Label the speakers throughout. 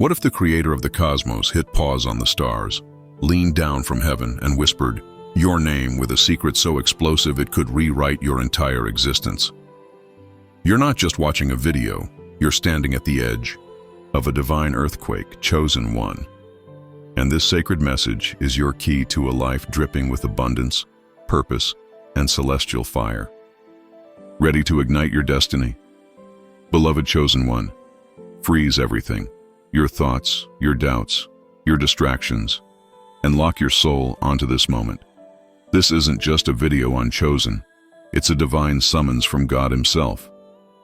Speaker 1: What if the creator of the cosmos hit pause on the stars, leaned down from heaven and whispered your name with a secret so explosive it could rewrite your entire existence? You're not just watching a video, you're standing at the edge of a divine earthquake, chosen one. And this sacred message is your key to a life dripping with abundance, purpose, and celestial fire. Ready to ignite your destiny? Beloved chosen one, freeze everything, your thoughts, your doubts, your distractions, and lock your soul onto this moment. This isn't just a video on Chosen, it's a divine summons from God Himself,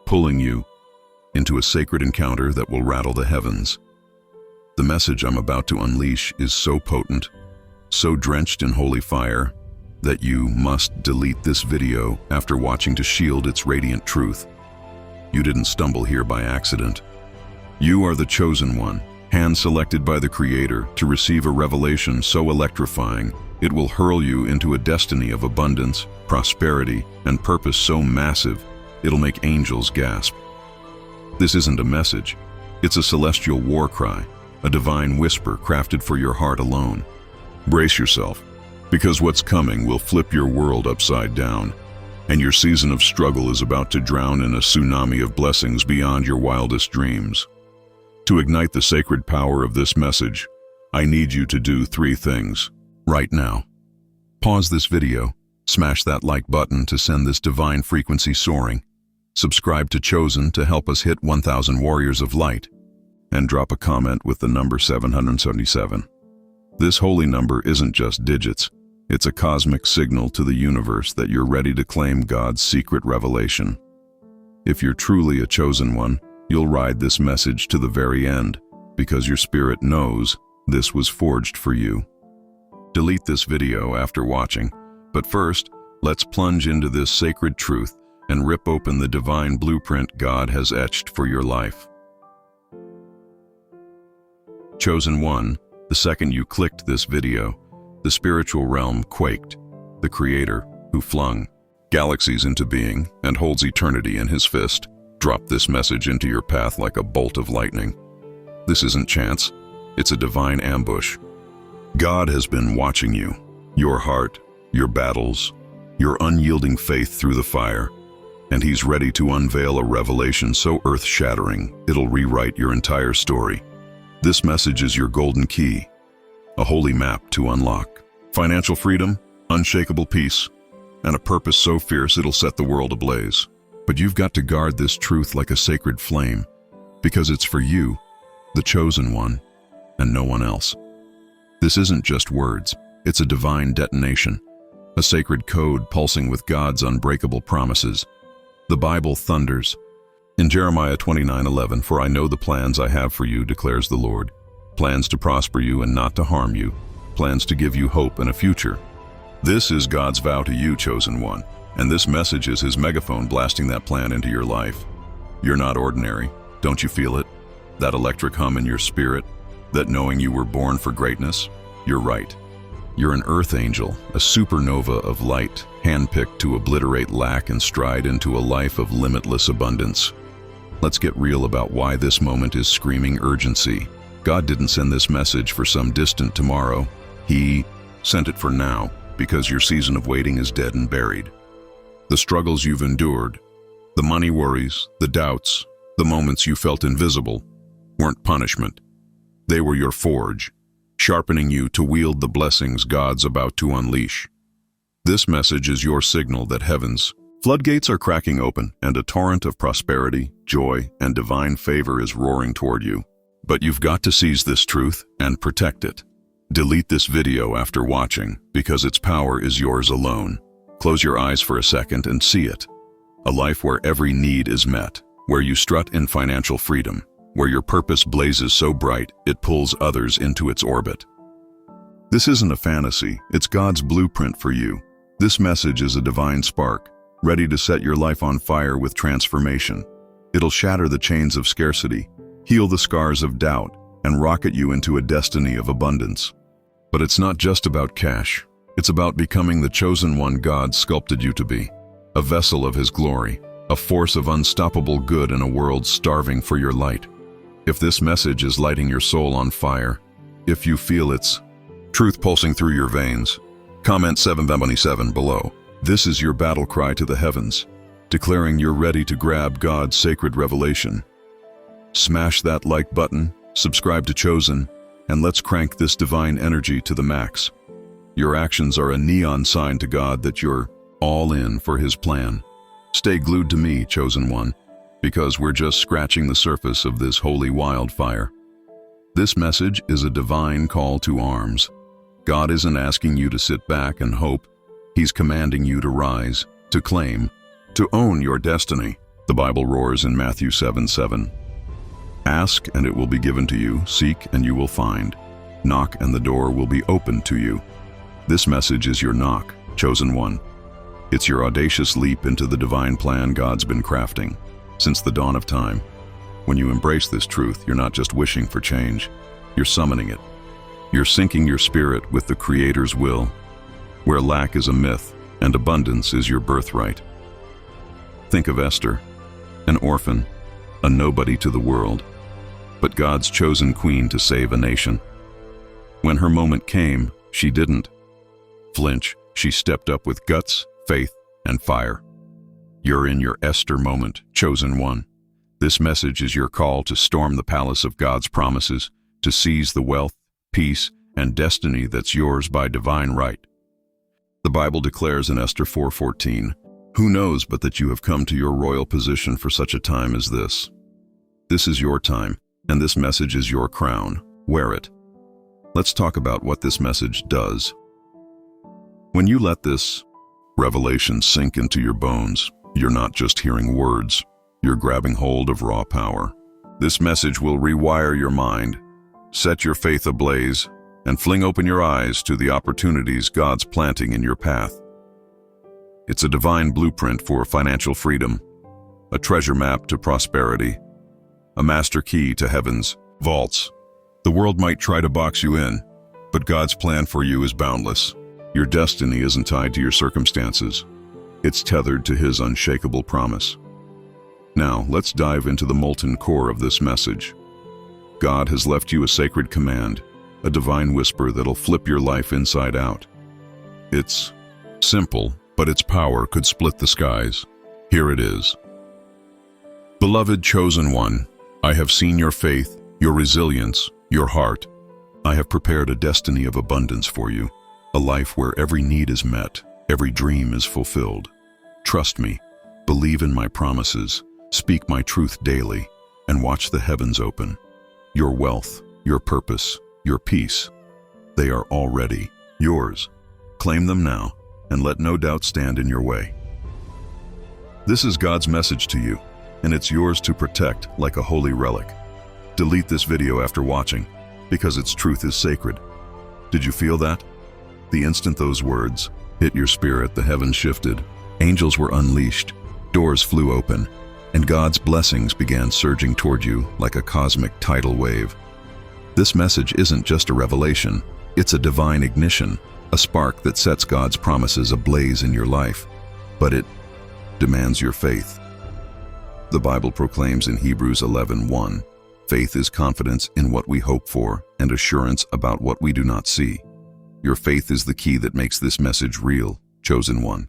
Speaker 1: pulling you into a sacred encounter that will rattle the heavens. The message I'm about to unleash is so potent, so drenched in holy fire, that you must delete this video after watching to shield its radiant truth. You didn't stumble here by accident. You are the chosen one, hand-selected by the Creator to receive a revelation so electrifying, it will hurl you into a destiny of abundance, prosperity, and purpose so massive, it'll make angels gasp. This isn't a message, it's a celestial war cry, a divine whisper crafted for your heart alone. Brace yourself, because what's coming will flip your world upside down, and your season of struggle is about to drown in a tsunami of blessings beyond your wildest dreams. To ignite the sacred power of this message, I need you to do 3 things right now. Pause this video, smash that like button to send this divine frequency soaring, subscribe to Chosen to help us hit 1,000 warriors of light, and drop a comment with the number 777. This holy number isn't just digits, it's a cosmic signal to the universe that you're ready to claim God's secret revelation. If you're truly a chosen one, you'll ride this message to the very end, because your spirit knows this was forged for you. Delete this video after watching, but first, let's plunge into this sacred truth and rip open the divine blueprint God has etched for your life. Chosen one, the second you clicked this video, the spiritual realm quaked. The Creator, who flung galaxies into being and holds eternity in His fist, dropped this message into your path like a bolt of lightning. This isn't chance, it's a divine ambush. God has been watching you, your heart, your battles, your unyielding faith through the fire, and He's ready to unveil a revelation so earth-shattering it'll rewrite your entire story. This message is your golden key, a holy map to unlock financial freedom, unshakable peace, and a purpose so fierce it'll set the world ablaze. But you've got to guard this truth like a sacred flame, because it's for you, the chosen one, and no one else. This isn't just words, it's a divine detonation, a sacred code pulsing with God's unbreakable promises. The Bible thunders. In Jeremiah 29:11, "For I know the plans I have for you, declares the Lord, plans to prosper you and not to harm you, plans to give you hope and a future." This is God's vow to you, chosen one, and this message is His megaphone blasting that plan into your life. You're not ordinary, don't you feel it? That electric hum in your spirit, that knowing you were born for greatness? You're right. You're an earth angel, a supernova of light, handpicked to obliterate lack and stride into a life of limitless abundance. Let's get real about why this moment is screaming urgency. God didn't send this message for some distant tomorrow. He sent it for now, because your season of waiting is dead and buried. The struggles you've endured, the money worries, the doubts, the moments you felt invisible, weren't punishment. They were your forge, sharpening you to wield the blessings God's about to unleash. This message is your signal that heaven's floodgates are cracking open and a torrent of prosperity, joy, and divine favor is roaring toward you. But you've got to seize this truth and protect it. Delete this video after watching, because its power is yours alone. Close your eyes for a second and see it. A life where every need is met, where you strut in financial freedom, where your purpose blazes so bright it pulls others into its orbit. This isn't a fantasy, it's God's blueprint for you. This message is a divine spark, ready to set your life on fire with transformation. It'll shatter the chains of scarcity, heal the scars of doubt, and rocket you into a destiny of abundance. But it's not just about cash. It's about becoming the chosen one God sculpted you to be, a vessel of His glory, a force of unstoppable good in a world starving for your light. If this message is lighting your soul on fire, if you feel its truth pulsing through your veins, comment 7:27 below. This is your battle cry to the heavens, declaring you're ready to grab God's sacred revelation. Smash that like button, subscribe to Chosen, and let's crank this divine energy to the max. Your actions are a neon sign to God that you're all in for His plan. Stay glued to me, Chosen One, because we're just scratching the surface of this holy wildfire. This message is a divine call to arms. God isn't asking you to sit back and hope. He's commanding you to rise, to claim, to own your destiny. The Bible roars in Matthew 7:7. Ask and it will be given to you, seek and you will find, knock and the door will be opened to you. This message is your knock, Chosen One. It's your audacious leap into the divine plan God's been crafting since the dawn of time. When you embrace this truth, you're not just wishing for change, you're summoning it. You're syncing your spirit with the Creator's will, where lack is a myth and abundance is your birthright. Think of Esther, an orphan, a nobody to the world, but God's chosen queen to save a nation. When her moment came, she didn't flinch. She stepped up with guts, faith, and fire. You're in your Esther moment, Chosen One. This message is your call to storm the palace of God's promises, to seize the wealth, peace, and destiny that's yours by divine right. The Bible declares in Esther 4:14, "Who knows but that you have come to your royal position for such a time as this?" This is your time, and this message is your crown. Wear it. Let's talk about what this message does. When you let this revelation sink into your bones, you're not just hearing words, you're grabbing hold of raw power. This message will rewire your mind, set your faith ablaze, and fling open your eyes to the opportunities God's planting in your path. It's a divine blueprint for financial freedom, a treasure map to prosperity, a master key to heaven's vaults. The world might try to box you in, but God's plan for you is boundless. Your destiny isn't tied to your circumstances. It's tethered to His unshakable promise. Now, let's dive into the molten core of this message. God has left you a sacred command, a divine whisper that'll flip your life inside out. It's simple, but its power could split the skies. Here it is. Beloved Chosen One, I have seen your faith, your resilience, your heart. I have prepared a destiny of abundance for you, a life where every need is met, every dream is fulfilled. Trust me, believe in my promises, speak my truth daily, and watch the heavens open. Your wealth, your purpose, your peace, they are already yours. Claim them now, and let no doubt stand in your way. This is God's message to you, and it's yours to protect like a holy relic. Delete this video after watching, because its truth is sacred. Did you feel that? The instant those words hit your spirit, the heavens shifted, angels were unleashed, doors flew open, and God's blessings began surging toward you like a cosmic tidal wave. This message isn't just a revelation, it's a divine ignition, a spark that sets God's promises ablaze in your life, but it demands your faith. The Bible proclaims in Hebrews 11:1, faith is confidence in what we hope for and assurance about what we do not see. Your faith is the key that makes this message real, Chosen One.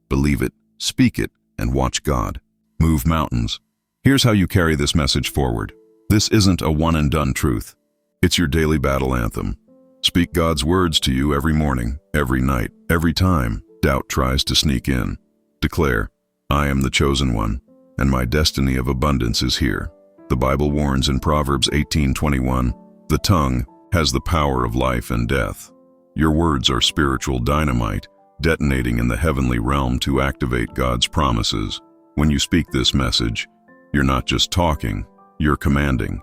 Speaker 1: Believe it, speak it, and watch God move mountains. Here's how you carry this message forward. This isn't a one-and-done truth. It's your daily battle anthem. Speak God's words to you every morning, every night, every time doubt tries to sneak in. Declare, I am the chosen one, and my destiny of abundance is here. The Bible warns in Proverbs 18:21, the tongue has the power of life and death. Your words are spiritual dynamite, detonating in the heavenly realm to activate God's promises. When you speak this message, you're not just talking, you're commanding.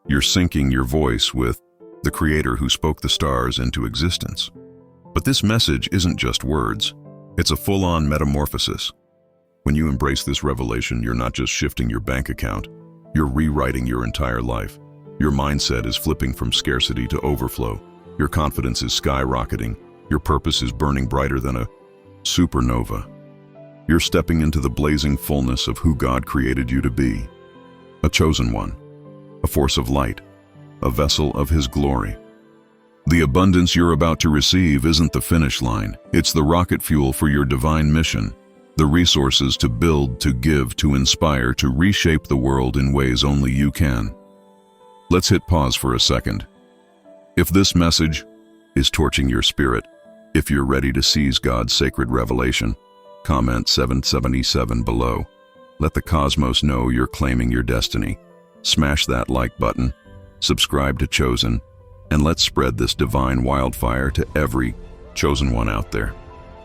Speaker 1: You're syncing your voice with the Creator who spoke the stars into existence. But this message isn't just words, it's a full-on metamorphosis. When you embrace this revelation, you're not just shifting your bank account, you're rewriting your entire life. Your mindset is flipping from scarcity to overflow. Your confidence is skyrocketing. Your purpose is burning brighter than a supernova. You're stepping into the blazing fullness of who God created you to be. A chosen one, a force of light, a vessel of His glory. The abundance you're about to receive isn't the finish line. It's the rocket fuel for your divine mission, the resources to build, to give, to inspire, to reshape the world in ways only you can. Let's hit pause for a second. If this message is torching your spirit, if you're ready to seize God's sacred revelation, comment 777 below. Let the cosmos know you're claiming your destiny. Smash that like button, subscribe to Chosen, and let's spread this divine wildfire to every chosen one out there.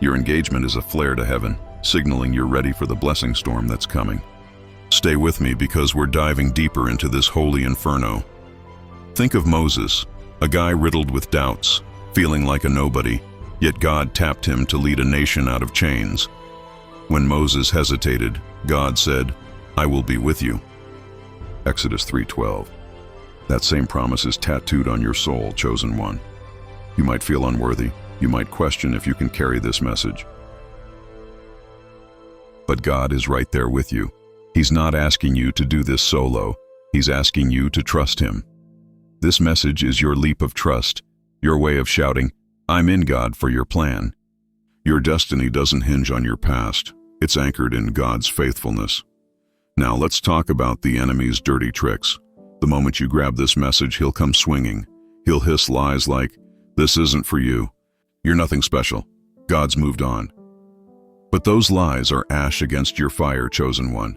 Speaker 1: Your engagement is a flare to heaven, signaling you're ready for the blessing storm that's coming. Stay with me because we're diving deeper into this holy inferno. Think of Moses, a guy riddled with doubts, feeling like a nobody, yet God tapped him to lead a nation out of chains. When Moses hesitated, God said, "I will be with you." Exodus 3:12. That same promise is tattooed on your soul, chosen one. You might feel unworthy. You might question if you can carry this message. But God is right there with you. He's not asking you to do this solo. He's asking you to trust Him. This message is your leap of trust, your way of shouting, "I'm in God for your plan." Your destiny doesn't hinge on your past. It's anchored in God's faithfulness. Now let's talk about the enemy's dirty tricks. The moment you grab this message, he'll come swinging. He'll hiss lies like, "This isn't for you. You're nothing special. God's moved on." But those lies are ash against your fire, chosen one.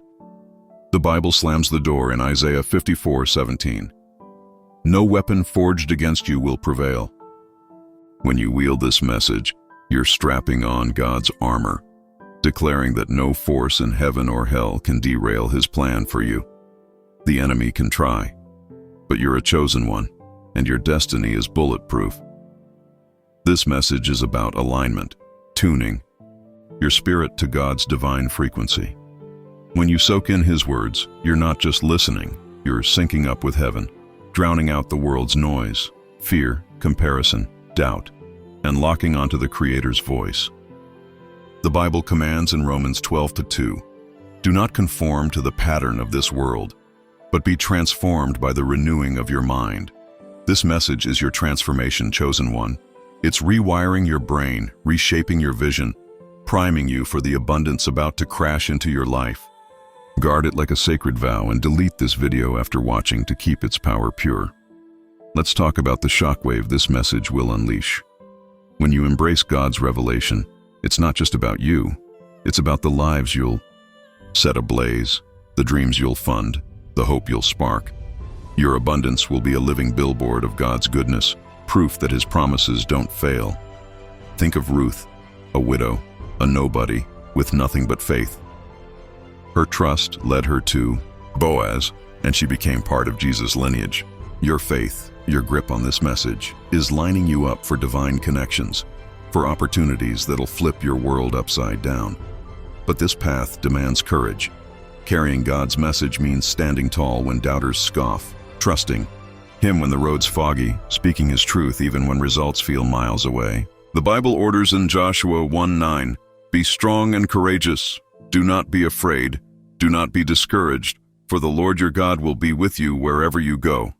Speaker 1: The Bible slams the door in Isaiah 54:17. No weapon forged against you will prevail. When you wield this message, you're strapping on God's armor, declaring that no force in heaven or hell can derail His plan for you. The enemy can try, but you're a chosen one, and your destiny is bulletproof. This message is about alignment, tuning your spirit to God's divine frequency. When you soak in His words, you're not just listening, you're syncing up with heaven, drowning out the world's noise, fear, comparison, doubt, and locking onto the Creator's voice. The Bible commands in Romans 12:2, "Do not conform to the pattern of this world, but be transformed by the renewing of your mind." This message is your transformation, chosen one. It's rewiring your brain, reshaping your vision, priming you for the abundance about to crash into your life. Guard it like a sacred vow and delete this video after watching to keep its power pure. Let's talk about the shockwave this message will unleash. When you embrace God's revelation, it's not just about you. It's about the lives you'll set ablaze, the dreams you'll fund, the hope you'll spark. Your abundance will be a living billboard of God's goodness, proof that His promises don't fail. Think of Ruth, a widow, a nobody, with nothing but faith. Her trust led her to Boaz, and she became part of Jesus' lineage. Your faith, your grip on this message, is lining you up for divine connections, for opportunities that'll flip your world upside down. But this path demands courage. Carrying God's message means standing tall when doubters scoff, trusting Him when the road's foggy, speaking His truth even when results feel miles away. The Bible orders in Joshua 1:9, "Be strong and courageous. Do not be afraid. Do not be discouraged, for the Lord your God will be with you wherever you go."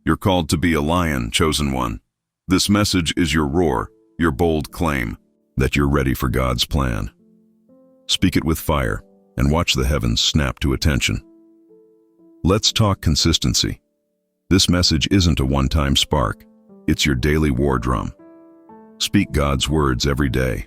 Speaker 1: You're called to be a lion, chosen one. This message is your roar, your bold claim that you're ready for God's plan. Speak it with fire and watch the heavens snap to attention. Let's talk consistency. This message isn't a one-time spark. It's your daily war drum. Speak God's words every day.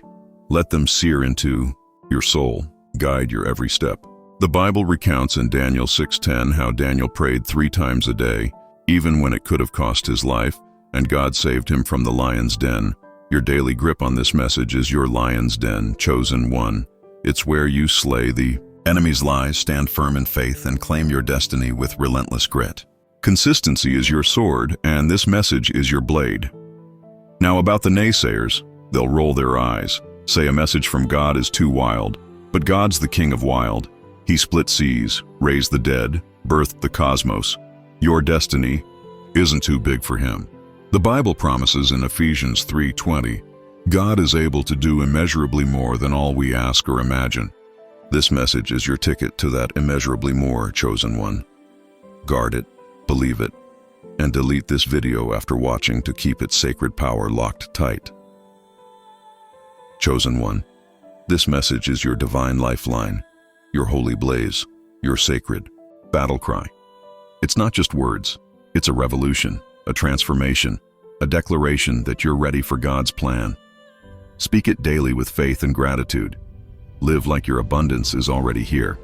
Speaker 1: Let them sear into your soul, guide your every step. The Bible recounts in Daniel 6:10 how Daniel prayed 3 times a day, even when it could have cost his life, and God saved him from the lion's den. Your daily grip on this message is your lion's den, chosen one. It's where you slay the enemy's lies, stand firm in faith, and claim your destiny with relentless grit. Consistency is your sword, and this message is your blade. Now about the naysayers, they'll roll their eyes, say a message from God is too wild. But God's the king of wild. He split seas, raised the dead, birthed the cosmos. Your destiny isn't too big for Him. The Bible promises in Ephesians 3:20, God is able to do immeasurably more than all we ask or imagine. This message is your ticket to that immeasurably more, chosen one. Guard it, believe it, and delete this video after watching to keep its sacred power locked tight. Chosen one, this message is your divine lifeline, your holy blaze, your sacred battle cry. It's not just words, it's a revolution, a transformation, a declaration that you're ready for God's plan. Speak it daily with faith and gratitude. Live like your abundance is already here.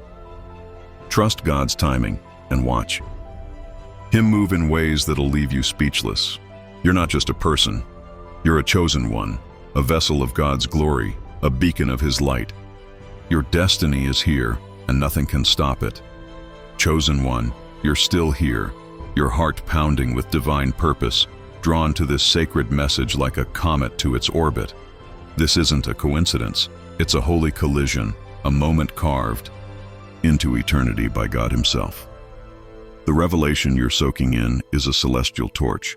Speaker 1: Trust God's timing and watch Him move in ways that'll leave you speechless. You're not just a person, you're a chosen one, a vessel of God's glory, a beacon of His light. Your destiny is here, and nothing can stop it. Chosen one, you're still here, your heart pounding with divine purpose, drawn to this sacred message like a comet to its orbit. This isn't a coincidence, it's a holy collision, a moment carved into eternity by God Himself. The revelation you're soaking in is a celestial torch,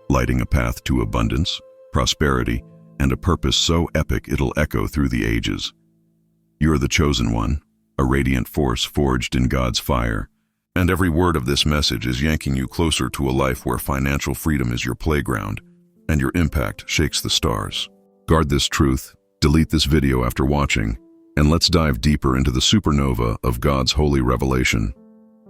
Speaker 1: lighting a path to abundance, prosperity, and a purpose so epic it'll echo through the ages. You're the chosen one, a radiant force forged in God's fire, and every word of this message is yanking you closer to a life where financial freedom is your playground, and your impact shakes the stars. Guard this truth, delete this video after watching, and let's dive deeper into the supernova of God's holy revelation.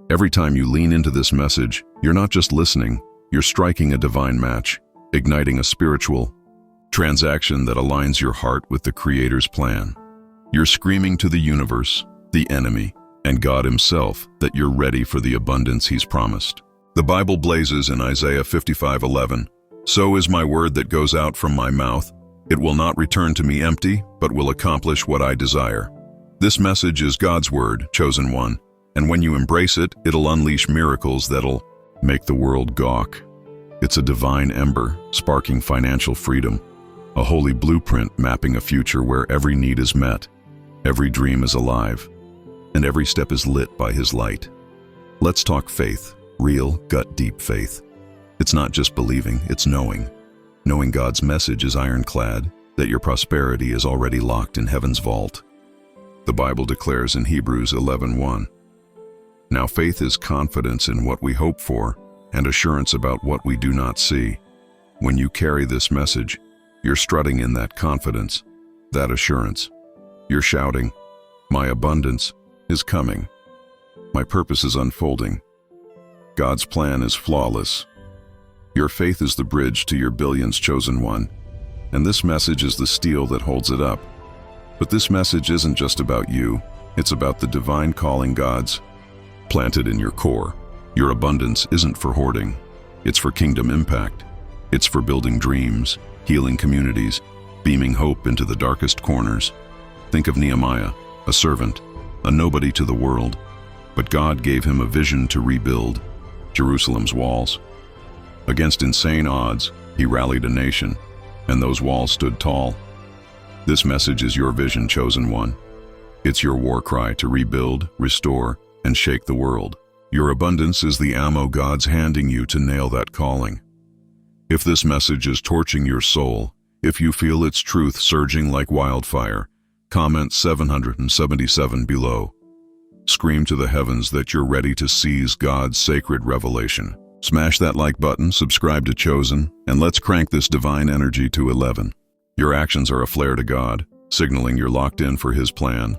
Speaker 1: Every time you lean into this message, you're not just listening, you're striking a divine match, igniting a spiritual transaction that aligns your heart with the Creator's plan. You're screaming to the universe, the enemy, and God Himself that you're ready for the abundance He's promised. The Bible blazes in Isaiah 55:11, "So is my word that goes out from my mouth. It will not return to me empty, but will accomplish what I desire." This message is God's word, chosen one, and when you embrace it, it'll unleash miracles that'll make the world gawk. It's a divine ember, sparking financial freedom, a holy blueprint mapping a future where every need is met, every dream is alive, and every step is lit by His light. Let's talk faith, real, gut-deep faith. It's not just believing, it's knowing. Knowing God's message is ironclad, that your prosperity is already locked in heaven's vault. The Bible declares in Hebrews 11:1, "Now faith is confidence in what we hope for, and assurance about what we do not see." When you carry this message, you're strutting in that confidence, that assurance. You're shouting, "My abundance is coming. My purpose is unfolding. God's plan is flawless." Your faith is the bridge to your billions, chosen one, and this message is the steel that holds it up. But this message isn't just about you, it's about the divine calling God's planted in your core. Your abundance isn't for hoarding, it's for kingdom impact. It's for building dreams, healing communities, beaming hope into the darkest corners. Think of Nehemiah, a servant, a nobody to the world, but God gave him a vision to rebuild Jerusalem's walls. Against insane odds, he rallied a nation, and those walls stood tall. This message is your vision, chosen one. It's your war cry to rebuild, restore, and shake the world. Your abundance is the ammo God's handing you to nail that calling. If this message is torching your soul, if you feel its truth surging like wildfire, comment 777 below. Scream to the heavens that you're ready to seize God's sacred revelation. Smash that like button, subscribe to Chosen, and let's crank this divine energy to 11. Your actions are a flare to God, signaling you're locked in for His plan.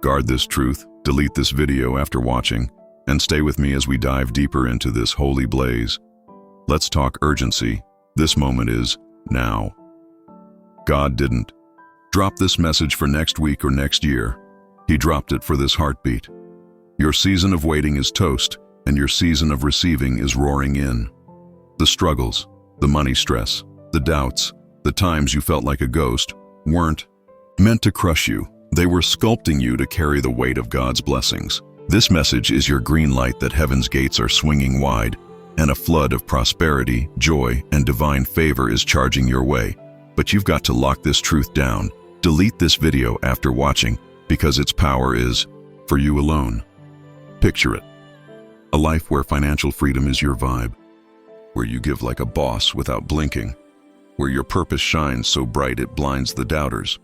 Speaker 1: Guard this truth, delete this video after watching, and stay with me as we dive deeper into this holy blaze. Let's talk urgency. This moment is now. God didn't drop this message for next week or next year. He dropped it for this heartbeat. Your season of waiting is toast, and your season of receiving is roaring in. The struggles, the money stress, the doubts, the times you felt like a ghost, weren't meant to crush you. They were sculpting you to carry the weight of God's blessings. This message is your green light that heaven's gates are swinging wide, and a flood of prosperity, joy, and divine favor is charging your way. But you've got to lock this truth down. Delete this video after watching, because its power is for you alone. Picture it. A life where financial freedom is your vibe, where you give like a boss without blinking, where your purpose shines so bright it blinds the doubters.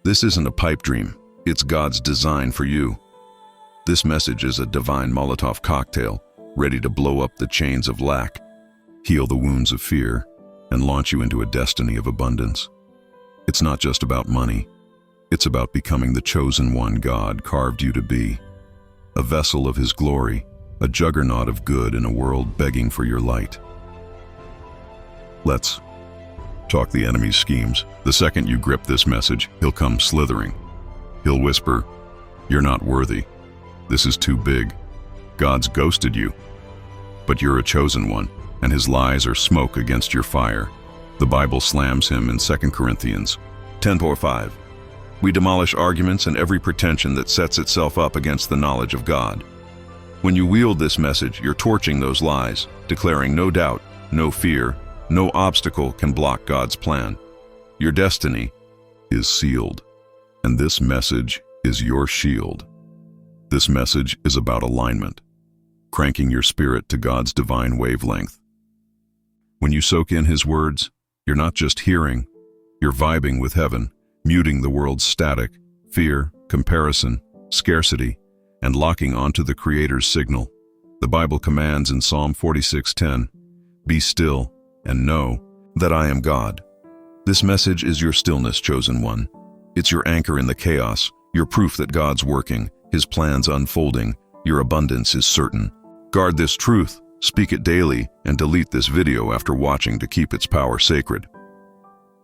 Speaker 1: This isn't a pipe dream, it's God's design for you. This message is a divine Molotov cocktail, ready to blow up the chains of lack, heal the wounds of fear, and launch you into a destiny of abundance. It's not just about money. It's about becoming the chosen one God carved you to be, a vessel of His glory, a juggernaut of good in a world begging for your light. Let's talk the enemy's schemes. The second you grip this message, he'll come slithering. He'll whisper, "You're not worthy. This is too big. God's ghosted you." But you're a chosen one, and his lies are smoke against your fire. The Bible slams him in 2 Corinthians 10:5. We demolish arguments and every pretension that sets itself up against the knowledge of God. When you wield this message, you're torching those lies, declaring no doubt, no fear, no obstacle can block God's plan. Your destiny is sealed, and this message is your shield. This message is about alignment, cranking your spirit to God's divine wavelength. When you soak in His words, you're not just hearing, you're vibing with heaven, muting the world's static, fear, comparison, scarcity, and locking onto the Creator's signal. The Bible commands in Psalm 46:10, "Be still and know that I am God." This message is your stillness, chosen one. It's your anchor in the chaos, your proof that God's working, His plans unfolding, your abundance is certain. Guard this truth, speak it daily, and delete this video after watching to keep its power sacred.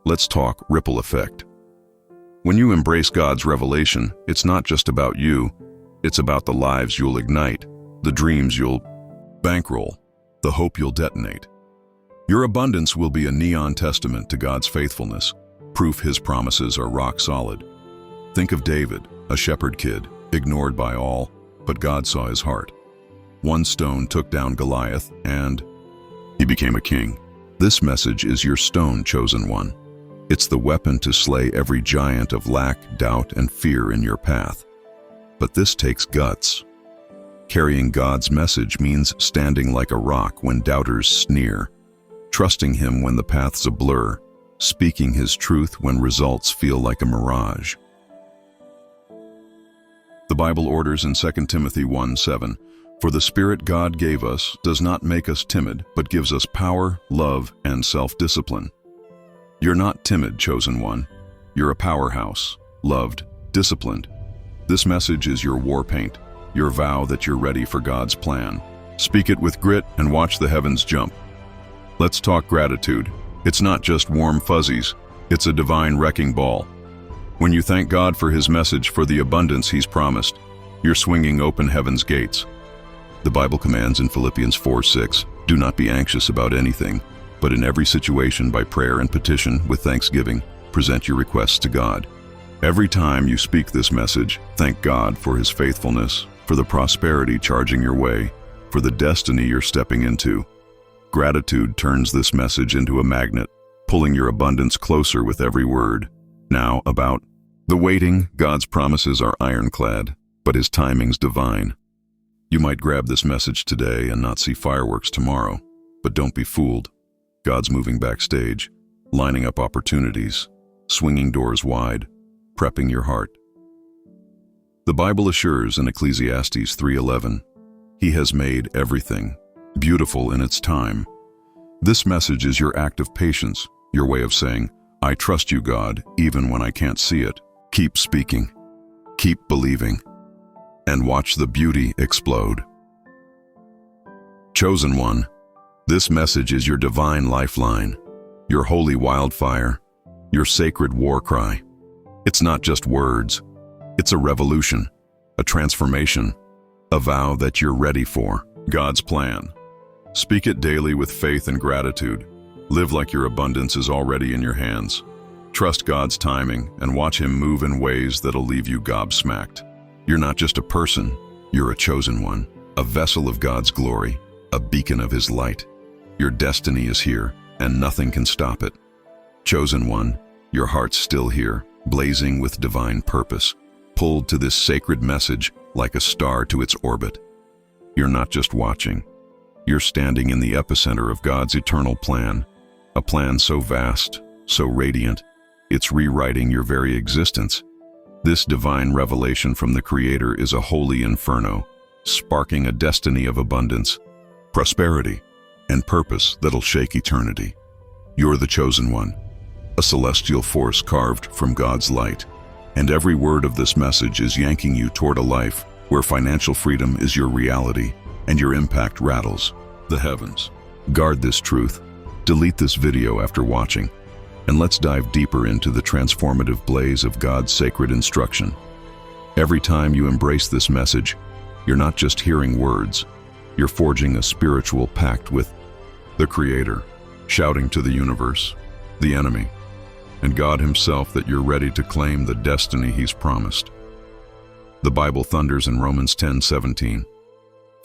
Speaker 1: Let's talk ripple effect. When you embrace God's revelation, it's not just about you, it's about the lives you'll ignite, the dreams you'll bankroll, the hope you'll detonate. Your abundance will be a neon testament to God's faithfulness, proof His promises are rock solid. Think of David, a shepherd kid, ignored by all, but God saw his heart. One stone took down Goliath, and he became a king. This message is your stone, chosen one. It's the weapon to slay every giant of lack, doubt, and fear in your path. But this takes guts. Carrying God's message means standing like a rock when doubters sneer, trusting Him when the path's a blur, speaking His truth when results feel like a mirage. The Bible orders in 2 Timothy 1:7, "For the Spirit God gave us does not make us timid, but gives us power, love, and self-discipline." You're not timid, chosen one. You're a powerhouse, loved, disciplined. This message is your war paint, your vow that you're ready for God's plan. Speak it with grit and watch the heavens jump. Let's talk gratitude. It's not just warm fuzzies, it's a divine wrecking ball. When you thank God for His message, for the abundance He's promised, you're swinging open heaven's gates. The Bible commands in Philippians 4:6, "Do not be anxious about anything, but in every situation by prayer and petition with thanksgiving, present your requests to God." Every time you speak this message, thank God for His faithfulness, for the prosperity charging your way, for the destiny you're stepping into. Gratitude turns this message into a magnet, pulling your abundance closer with every word. Now, about the waiting. God's promises are ironclad, but His timing's divine. You might grab this message today and not see fireworks tomorrow, but don't be fooled. God's moving backstage, lining up opportunities, swinging doors wide, prepping your heart. The Bible assures in Ecclesiastes 3:11, "He has made everything beautiful in its time." This message is your act of patience, your way of saying, "I trust you, God, even when I can't see it." Keep speaking, keep believing, and watch the beauty explode. Chosen one, this message is your divine lifeline, your holy wildfire, your sacred war cry. It's not just words, it's a revolution, a transformation, a vow that you're ready for God's plan. Speak it daily with faith and gratitude. Live like your abundance is already in your hands. Trust God's timing and watch Him move in ways that'll leave you gobsmacked. You're not just a person, you're a chosen one, a vessel of God's glory, a beacon of His light. Your destiny is here, and nothing can stop it. Chosen one, your heart's still here, blazing with divine purpose, pulled to this sacred message like a star to its orbit. You're not just watching, you're standing in the epicenter of God's eternal plan, a plan so vast, so radiant, it's rewriting your very existence. This divine revelation from the Creator is a holy inferno, sparking a destiny of abundance, prosperity, and purpose that'll shake eternity. You're the chosen one, a celestial force carved from God's light. And every word of this message is yanking you toward a life where financial freedom is your reality and your impact rattles the heavens. Guard this truth. Delete this video after watching, and let's dive deeper into the transformative blaze of God's sacred instruction. Every time you embrace this message, you're not just hearing words, you're forging a spiritual pact with the Creator, shouting to the universe, the enemy, and God Himself that you're ready to claim the destiny He's promised. The Bible thunders in Romans 10:17.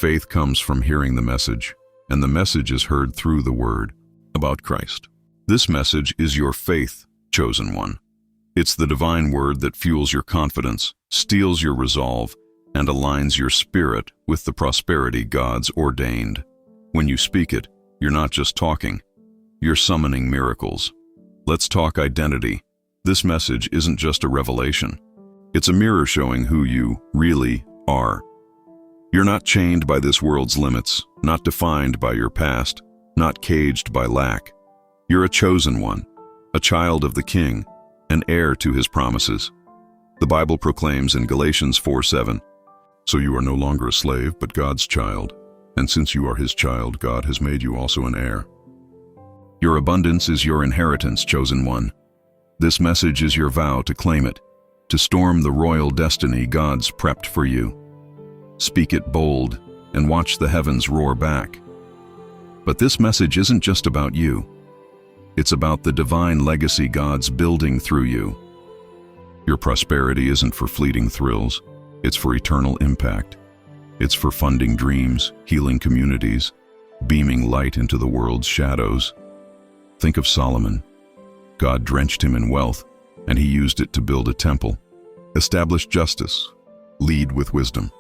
Speaker 1: Faith comes from hearing the message, and the message is heard through the word about Christ. This message is your faith, chosen one. It's the divine word that fuels your confidence, steels your resolve, and aligns your spirit with the prosperity God's ordained. When you speak it, you're not just talking, you're summoning miracles. Let's talk identity. This message isn't just a revelation. It's a mirror showing who you really are. You're not chained by this world's limits, not defined by your past, not caged by lack. You're a chosen one, a child of the King, an heir to His promises. The Bible proclaims in Galatians 4:7, "So you are no longer a slave, but God's child, and since you are His child, God has made you also an heir." Your abundance is your inheritance, chosen one. This message is your vow to claim it, to storm the royal destiny God's prepped for you. Speak it bold, and watch the heavens roar back. But this message isn't just about you. It's about the divine legacy God's building through you. Your prosperity isn't for fleeting thrills, it's for eternal impact. It's for funding dreams, healing communities, beaming light into the world's shadows. Think of Solomon. God drenched him in wealth, and he used it to build a temple, establish justice, lead with wisdom.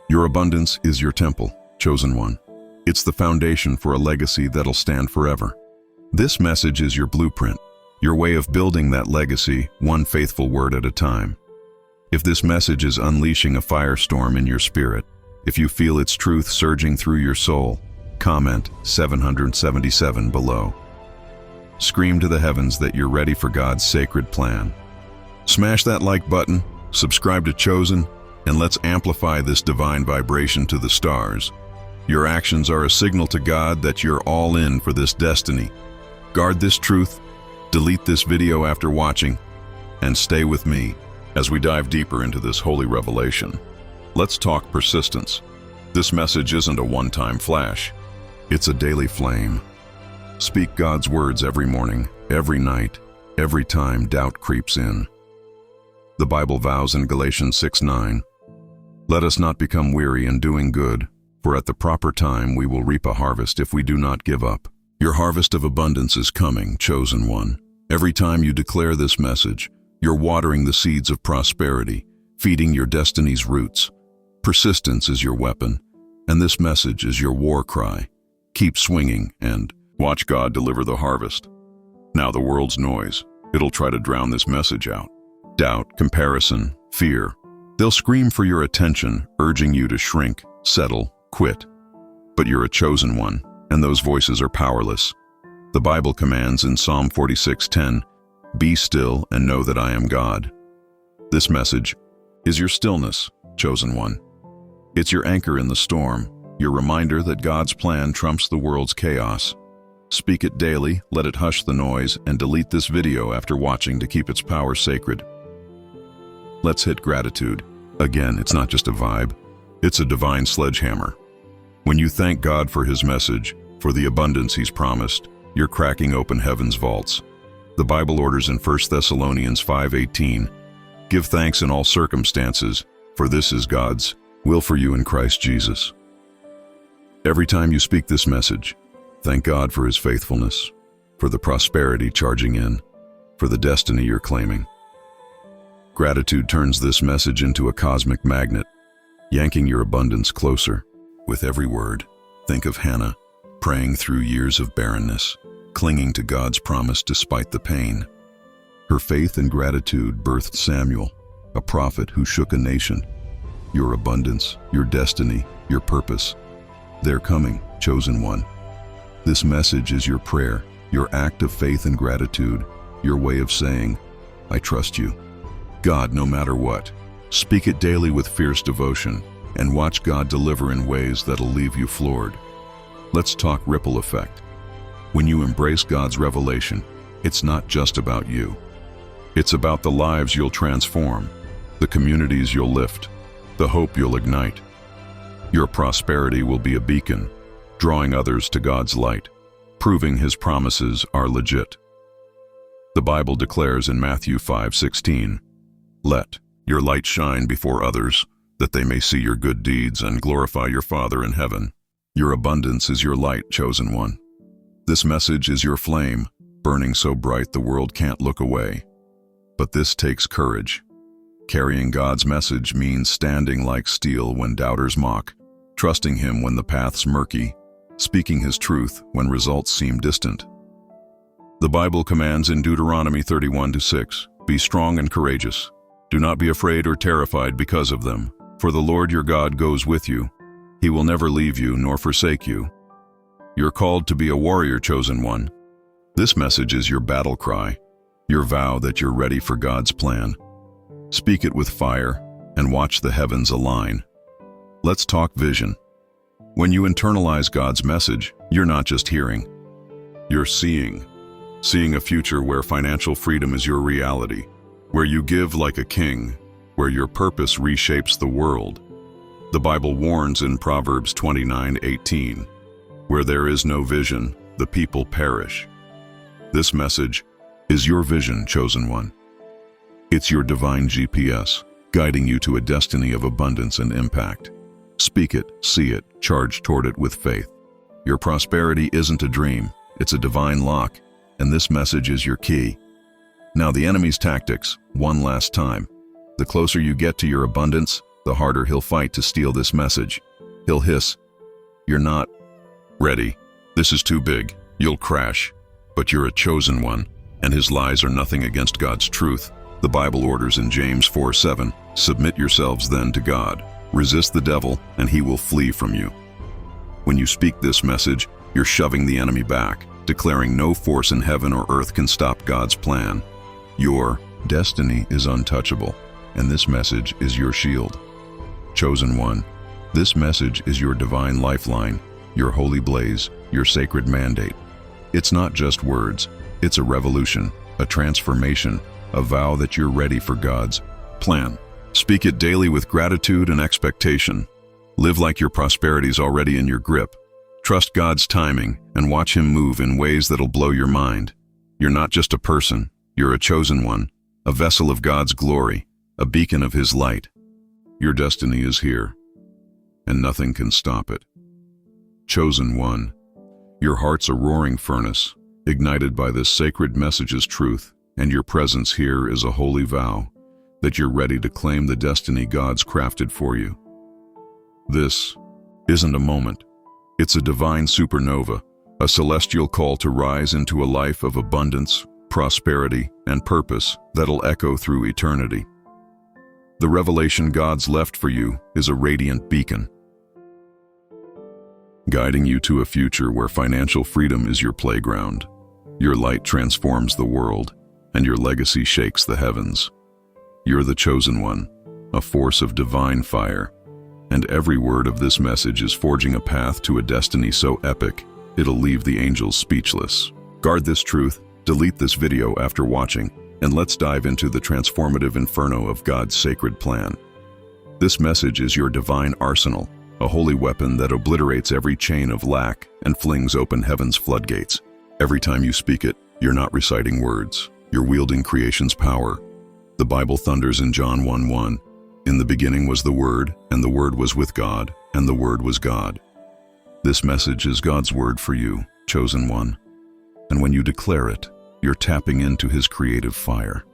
Speaker 1: Your abundance is your temple, chosen one. It's the foundation for a legacy that'll stand forever. This message is your blueprint, your way of building that legacy, one faithful word at a time. If this message is unleashing a firestorm in your spirit, if you feel its truth surging through your soul, comment 777 below. Scream to the heavens that you're ready for God's sacred plan. Smash that like button, subscribe to Chosen, and let's amplify this divine vibration to the stars. Your actions are a signal to God that you're all in for this destiny. Guard this truth, delete this video after watching, and stay with me as we dive deeper into this holy revelation. Let's talk persistence. This message isn't a one-time flash. It's a daily flame. Speak God's words every morning, every night, every time doubt creeps in. The Bible vows in Galatians 6:9, "Let us not become weary in doing good, for at the proper time we will reap a harvest if we do not give up." Your harvest of abundance is coming, chosen one. Every time you declare this message, you're watering the seeds of prosperity, feeding your destiny's roots. Persistence is your weapon, and this message is your war cry. Keep swinging and watch God deliver the harvest. Now the world's noise, it'll try to drown this message out. Doubt, comparison, fear. They'll scream for your attention, urging you to shrink, settle, quit. But you're a chosen one, and those voices are powerless. The Bible commands in Psalm 46:10, "Be still and know that I am God." This message is your stillness, chosen one. It's your anchor in the storm, your reminder that God's plan trumps the world's chaos. Speak it daily, let it hush the noise, and delete this video after watching to keep its power sacred. Let's hit gratitude. Again, it's not just a vibe, it's a divine sledgehammer. When you thank God for His message, for the abundance He's promised, you're cracking open heaven's vaults. The Bible orders in 1 Thessalonians 5:18, "Give thanks in all circumstances, for this is God's will for you in Christ Jesus." Every time you speak this message, thank God for His faithfulness, for the prosperity charging in, for the destiny you're claiming. Gratitude turns this message into a cosmic magnet, yanking your abundance closer. With every word, think of Hannah, praying through years of barrenness, clinging to God's promise despite the pain. Her faith and gratitude birthed Samuel, a prophet who shook a nation. Your abundance, your destiny, your purpose. They're coming, chosen one. This message is your prayer, your act of faith and gratitude, your way of saying, I trust you. God, no matter what. Speak it daily with fierce devotion, and watch God deliver in ways that'll leave you floored. Let's talk ripple effect. When you embrace God's revelation, it's not just about you. It's about the lives you'll transform, the communities you'll lift, the hope you'll ignite. Your prosperity will be a beacon, drawing others to God's light, proving His promises are legit. The Bible declares in Matthew 5:16, "Let your light shine before others, that they may see your good deeds and glorify your Father in heaven." Your abundance is your light, chosen one. This message is your flame, burning so bright the world can't look away. But this takes courage. Carrying God's message means standing like steel when doubters mock, trusting Him when the path's murky, speaking His truth when results seem distant. The Bible commands in Deuteronomy 31:6, "Be strong and courageous. Do not be afraid or terrified because of them, for the Lord your God goes with you. He will never leave you nor forsake you." You're called to be a warrior, chosen one. This message is your battle cry, your vow that you're ready for God's plan. Speak it with fire and watch the heavens align. Let's talk vision. When you internalize God's message, you're not just hearing. You're seeing a future where financial freedom is your reality, where you give like a king, where your purpose reshapes the world. The Bible warns in Proverbs 29:18, "Where there is no vision, the people perish." This message is your vision, chosen one. It's your divine GPS, guiding you to a destiny of abundance and impact. Speak it, see it, charge toward it with faith. Your prosperity isn't a dream, it's a divine lock, and this message is your key. Now the enemy's tactics, one last time. The closer you get to your abundance, the harder he'll fight to steal this message. He'll hiss, "You're not ready. This is too big. You'll crash." But you're a chosen one, and his lies are nothing against God's truth. The Bible orders in James 4:7, "Submit yourselves then to God. Resist the devil, and he will flee from you." When you speak this message, you're shoving the enemy back, declaring no force in heaven or earth can stop God's plan. Your destiny is untouchable, and this message is your shield. Chosen one, this message is your divine lifeline, your holy blaze, your sacred mandate. It's not just words, it's a revolution, a transformation, a vow that you're ready for God's plan. Speak it daily with gratitude and expectation. Live like your prosperity's already in your grip. Trust God's timing and watch Him move in ways that'll blow your mind. You're not just a person, you're a chosen one, a vessel of God's glory, a beacon of His light. Your destiny is here, and nothing can stop it. Chosen one, your heart's a roaring furnace, ignited by this sacred message's truth, and your presence here is a holy vow that you're ready to claim the destiny God's crafted for you. This isn't a moment. It's a divine supernova, a celestial call to rise into a life of abundance, prosperity, and purpose that'll echo through eternity. The revelation God's left for you is a radiant beacon, guiding you to a future where financial freedom is your playground. Your light transforms the world, and your legacy shakes the heavens. You're the chosen one, a force of divine fire, and every word of this message is forging a path to a destiny so epic, it'll leave the angels speechless. Guard this truth, delete this video after watching, and let's dive into the transformative inferno of God's sacred plan. This message is your divine arsenal, a holy weapon that obliterates every chain of lack and flings open heaven's floodgates. Every time you speak it, you're not reciting words, you're wielding creation's power. The Bible thunders in John 1:1, "In the beginning was the Word, and the Word was with God, and the Word was God." This message is God's word for you, chosen one. And when you declare it, you're tapping into His creative fire.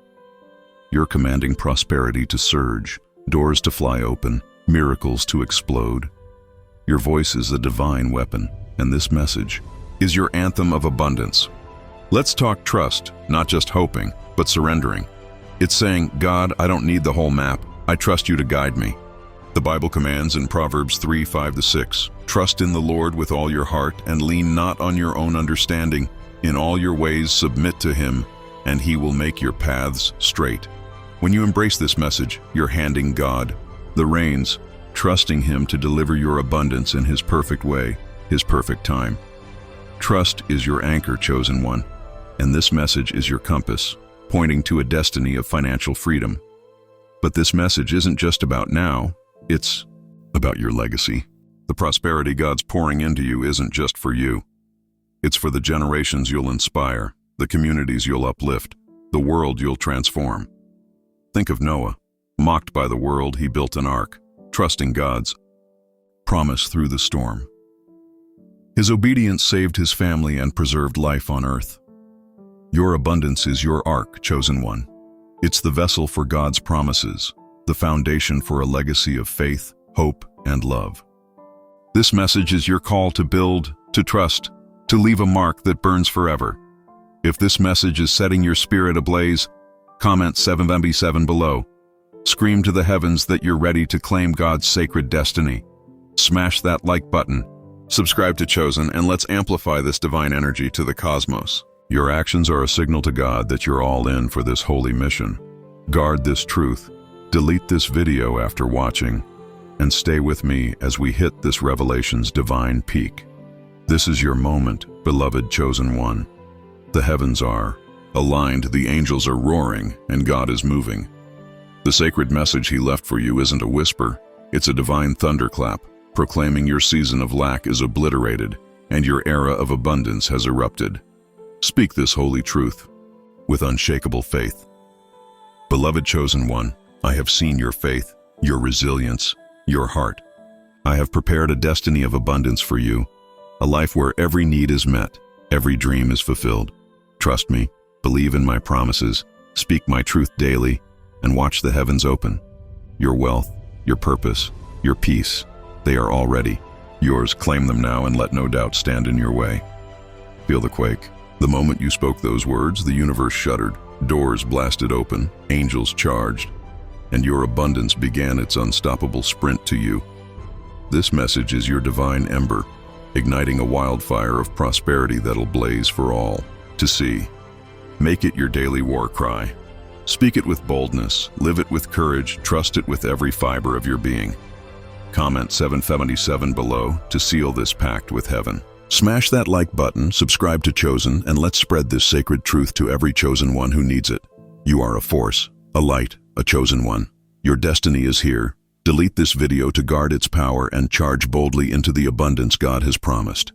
Speaker 1: You're commanding prosperity to surge, doors to fly open, miracles to explode. Your voice is a divine weapon, and this message is your anthem of abundance. Let's talk trust, not just hoping, but surrendering. It's saying, "God, I don't need the whole map. I trust you to guide me." The Bible commands in Proverbs 3:5-6, "Trust in the Lord with all your heart and lean not on your own understanding. In all your ways submit to Him, and He will make your paths straight." When you embrace this message, you're handing God the reins, trusting Him to deliver your abundance in His perfect way, His perfect time. Trust is your anchor, chosen one, and this message is your compass, pointing to a destiny of financial freedom. But this message isn't just about now, it's about your legacy. The prosperity God's pouring into you isn't just for you. It's for the generations you'll inspire, the communities you'll uplift, the world you'll transform. Think of Noah. Mocked by the world, he built an ark, trusting God's promise through the storm. His obedience saved his family and preserved life on earth. Your abundance is your ark, chosen one. It's the vessel for God's promises, the foundation for a legacy of faith, hope, and love. This message is your call to build, to trust, to leave a mark that burns forever. If this message is setting your spirit ablaze, comment 777 below. Scream to the heavens that you're ready to claim God's sacred destiny. Smash that like button. Subscribe to Chosen, and let's amplify this divine energy to the cosmos. Your actions are a signal to God that you're all in for this holy mission. Guard this truth. Delete this video after watching, and stay with me as we hit this revelation's divine peak. This is your moment, beloved chosen one. The heavens are aligned, the angels are roaring, and God is moving. The sacred message He left for you isn't a whisper, it's a divine thunderclap, proclaiming your season of lack is obliterated and your era of abundance has erupted. Speak this holy truth with unshakable faith. Beloved chosen one, I have seen your faith, your resilience, your heart. I have prepared a destiny of abundance for you, a life where every need is met, every dream is fulfilled. Trust me, believe in my promises, speak my truth daily, and watch the heavens open. Your wealth, your purpose, your peace, they are already yours. Claim them now and let no doubt stand in your way. Feel the quake. The moment you spoke those words, the universe shuddered, doors blasted open, angels charged, and your abundance began its unstoppable sprint to you. This message is your divine ember, igniting a wildfire of prosperity that'll blaze for all to see. Make it your daily war cry. Speak it with boldness, live it with courage, trust it with every fiber of your being. Comment 777 below to seal this pact with heaven. Smash that like button, subscribe to Chosen, and let's spread this sacred truth to every chosen one who needs it. You are a force, a light, a chosen one. Your destiny is here. Delete this video to guard its power and charge boldly into the abundance God has promised.